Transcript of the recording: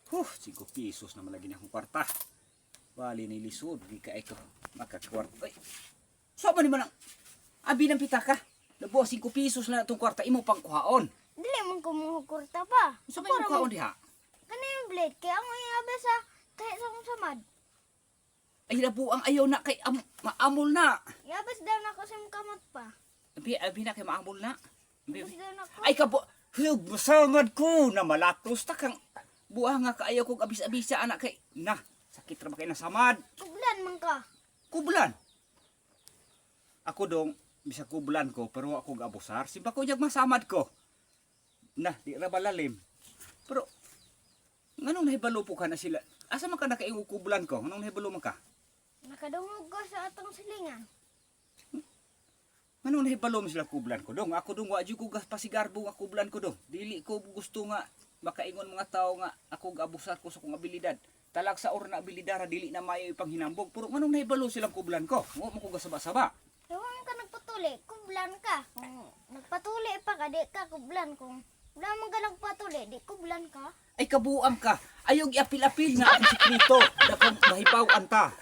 5 pesos naman lagi na akong kwarta. Bali ni lisod, di ka ito makakwarta. Ay, so ba naman ang abi ng pitaka? Labo 5 pesos na itong kwarta, imo pang kuhaon. Dili man ko kurta pa. So ba yung kuhaon diha? Kanang blade kaya ang iyabe sa tayo sa kong samad. Ay, labo ang ayaw na kay maamol na. Iabas daw na ko sa kamot pa. Abi na kay maamol na. Iabas daw na ko. Ay, kabo, masangad ko na malatos ta kang buha nga kaayaw kong abis-abisa anak kay na. Sakit ra ba kay nasamad? Kublan man ka. Kublan. Ako dong, bisa kublan ko, pero ako gabusar. Simba ko yung masamad ko. Na, di ra balalim. Pero, nganong nahibalo po ka na sila? Asa man ka nakaingo kublan ko? Nganong nahibalo man ka? Nakadungog ko sa atong silingan. Nganong nahibalo mo sila kublan ko? Dong, ako dong, wadyo ko pasigarbo nga kublan ko dong. Dili ko gusto nga, makaingon mga tao nga, ako gabusar ko sa kong abilidad. Talag sa oras na abilidara, dili na mayo ipang hinambog. Pero nganong nahibalo silang kublan ko? Mo ko gasaba-saba. Huwag ka nagpatuli, kublan ka. Kung nagpatuli pa ka, di ka kublan. Kung wala man ka nagpatuli, di kublan ka. Ay kabuang ka. Ayog iapil-apil nga ang sikreto. Dakong mahibaw anta.